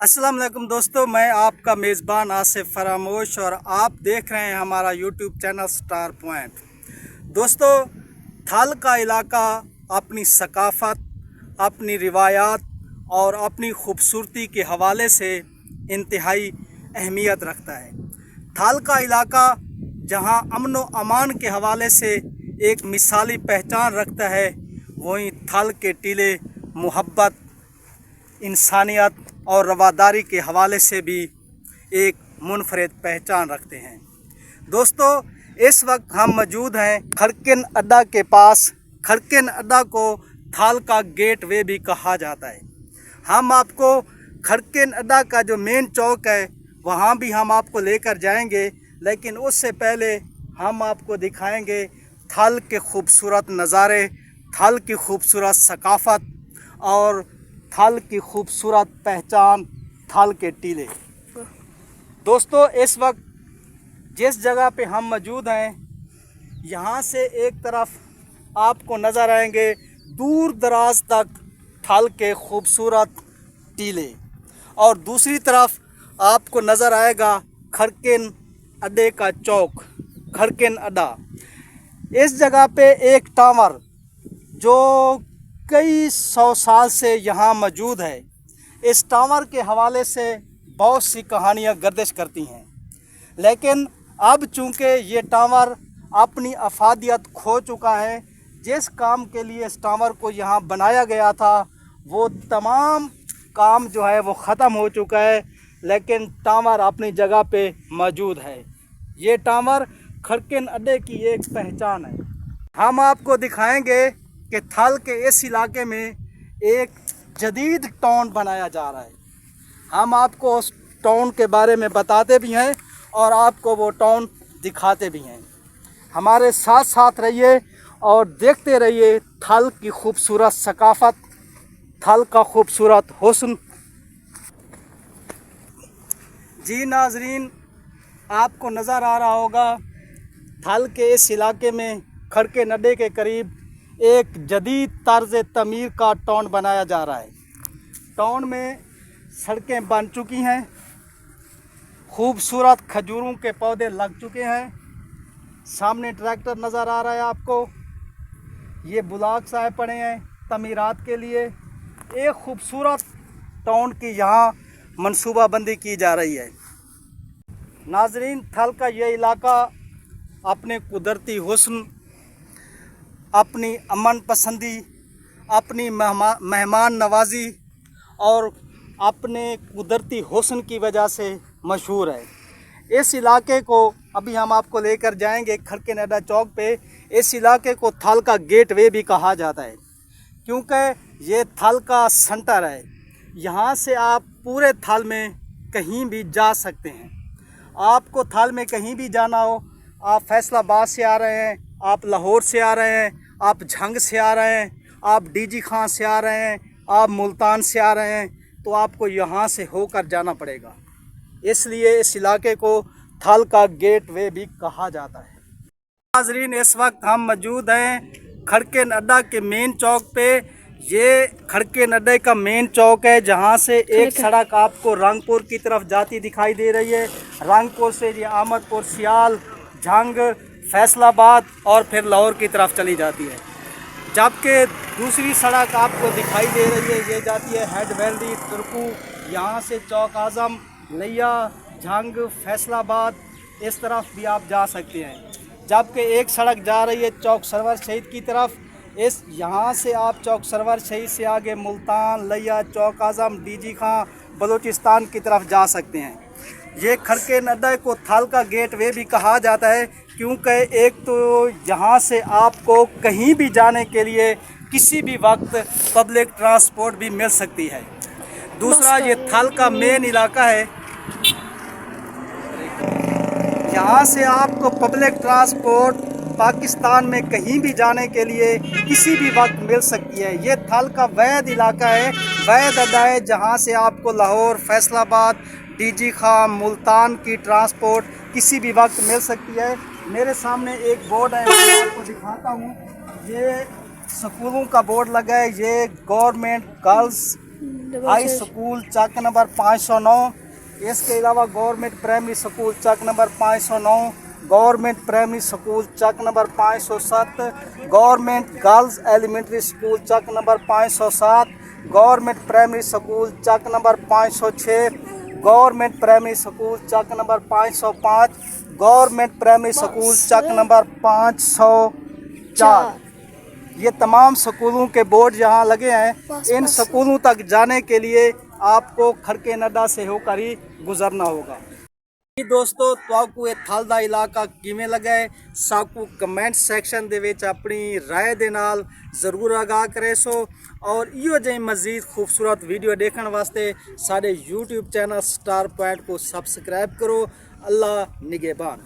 अस्सलाम वालेकुम दोस्तों, मैं आपका मेज़बान आसिफ फरामोश और आप देख रहे हैं हमारा यूट्यूब चैनल स्टार पॉइंट। दोस्तों, थल का इलाका अपनी सकाफ़त, अपनी रिवायात और अपनी खूबसूरती के हवाले से इंतहाई अहमियत रखता है। थल का इलाका जहां अमन व अमान के हवाले से एक मिसाली पहचान रखता है, वहीं थल के टीले मोहब्बत, इंसानियत और रवादारी के हवाले से भी एक मुनफरद पहचान रखते हैं। दोस्तों, इस वक्त हम मौजूद हैं खड़किन अड्डा के पास। खड़किन अड्डा को थल का गेट वे भी कहा जाता है। हम आपको खड़किन अड्डा का जो मेन चौक है वहाँ भी हम आपको लेकर जाएंगे, लेकिन उससे पहले हम आपको दिखाएंगे थल के खूबसूरत नज़ारे, थल की खूबसूरत सकाफ़त और थल की खूबसूरत पहचान, थल के टीले। दोस्तों, इस वक्त जिस जगह पे हम मौजूद हैं, यहाँ से एक तरफ आपको नज़र आएंगे दूर दराज तक थल के खूबसूरत टीले और दूसरी तरफ आपको नज़र आएगा खड़किन अड्डे का चौक, खड़किन अड्डा। इस जगह पे एक टावर जो कई सौ साल से यहाँ मौजूद है, इस टावर के हवाले से बहुत सी कहानियाँ गर्दिश करती हैं, लेकिन अब चूँकि ये टावर अपनी अफादियत खो चुका है, जिस काम के लिए इस टावर को यहाँ बनाया गया था वो तमाम काम जो है वो ख़त्म हो चुका है, लेकिन टावर अपनी जगह पे मौजूद है। ये टावर खड़किन अड्डे की एक पहचान है। हम आपको दिखाएंगे कि थल के इस इलाके में एक जदीद टाउन बनाया जा रहा है। हम आपको उस टाउन के बारे में बताते भी हैं और आपको वो टाउन दिखाते भी हैं। हमारे साथ साथ रहिए और देखते रहिए थल की खूबसूरत सकाफ़त, थल का खूबसूरत हुस्न। जी नाजरीन, आपको नज़र आ रहा होगा थल के इस इलाके में खड़किन अड्डे के करीब एक जदीद तर्ज तमीर का टाउन बनाया जा रहा है। टाउन में सड़कें बन चुकी हैं, खूबसूरत खजूरों के पौधे लग चुके हैं। सामने ट्रैक्टर नज़र आ रहा है आपको। ये ब्लॉक्स आए पड़े हैं तमीरात के लिए। एक खूबसूरत टाउन की यहाँ मनसूबाबंदी की जा रही है। नाजरीन, थल का ये इलाका अपने कुदरती हुस्न, अपनी अमन पसंदी, अपनी मेहमान नवाजी और अपने कुदरती हुस्न की वजह से मशहूर है। इस इलाके को अभी हम आपको लेकर जाएंगे खड़किन अड्डा चौक पे। इस इलाके को थल का गेट वे भी कहा जाता है, क्योंकि ये थल का सेंटर है। यहाँ से आप पूरे थल में कहीं भी जा सकते हैं। आपको थल में कहीं भी जाना हो, आप फैसलाबाद से आ रहे हैं, आप लाहौर से आ रहे हैं, आप झंग से आ रहे हैं, आप डीजी खां से आ रहे हैं, आप मुल्तान से आ रहे हैं, तो आपको यहाँ से होकर जाना पड़ेगा। इसलिए इस इलाके को थल का गेट वे भी कहा जाता है। नाज़रीन, इस वक्त हम मौजूद हैं खड़किन अड्डा के मेन चौक पे। ये खड़किन अड्डे का मेन चौक है, जहाँ से एक सड़क आपको रंगपुर की तरफ जाती दिखाई दे रही है। रंगपुर से ये अहमदपुर, सियाल, झंग, फैसलाबाद और फिर लाहौर की तरफ चली जाती है। जबकि दूसरी सड़क आपको दिखाई दे रही है, ये जाती है हेड वैली, तुर्कू, यहाँ से चौक आज़म, लिया, झंग, फैसलाबाद, इस तरफ भी आप जा सकते हैं। जबकि एक सड़क जा रही है चौक सरवर शहीद की तरफ। इस यहाँ से आप चौक सरवर शहीद से आगे मुल्तान, लिया, चौक आज़म, डीजी खां, बलूचिस्तान की तरफ जा सकते हैं। ये खड़किन अड्डा को थल का गेट वे भी कहा जाता है, क्योंकि एक तो यहाँ से आपको कहीं भी जाने के लिए किसी भी वक्त पब्लिक ट्रांसपोर्ट भी मिल सकती है। दूसरा, ये थल का मेन इलाका है, यहाँ से आपको पब्लिक ट्रांसपोर्ट पाकिस्तान में कहीं भी जाने के लिए किसी भी वक्त मिल सकती है। ये थल का वैद इलाका है, वैद अड्डा है, जहाँ से आपको लाहौर, फैसलाबाद, डीजी खां, मुल्तान की ट्रांसपोर्ट किसी भी वक्त मिल सकती है। मेरे सामने एक बोर्ड है, मैं आपको दिखाता हूँ। ये स्कूलों का बोर्ड लगा है। ये government girls high school Chak number 509। इसके अलावा government primary school Chak number 509, government primary school Chak number 507, government girls elementary school Chak number 507, government primary school Chak number 506, government primary school Chak number 505, government primary school Chak number 504। ये तमाम स्कूलों के board यहाँ लगे हैं। इन स्कूलों तक जाने के लिए आपको खड़के नड्डा से होकर ही गुजरना होगा। दोस्तों ਤੁਹਾਨੂੰ ਇਹ ਥਲ ਦਾ ਇਲਾਕਾ ਕਿਵੇਂ ਲੱਗਾ ਹੈ ਸਾਕੂ ਕਮੈਂਟ ਸੈਕਸ਼ਨ ਦੇ ਵਿੱਚ ਆਪਣੀ رائے ਦੇ ਨਾਲ ਜ਼ਰੂਰ ਆਗਾਹ ਕਰੇ ਸੋ ਔਰ ਇਹੋ ਜਿਹੀ ਮਜ਼ੀਦ ਖੂਬਸੂਰਤ ਵੀਡੀਓ ਦੇਖਣ ਵਾਸਤੇ ਸਾਡੇ YouTube ਚੈਨਲ ਸਟਾਰ ਪੁਆਇੰਟ को सब्सक्राइब करो। अल्लाह निगहबान।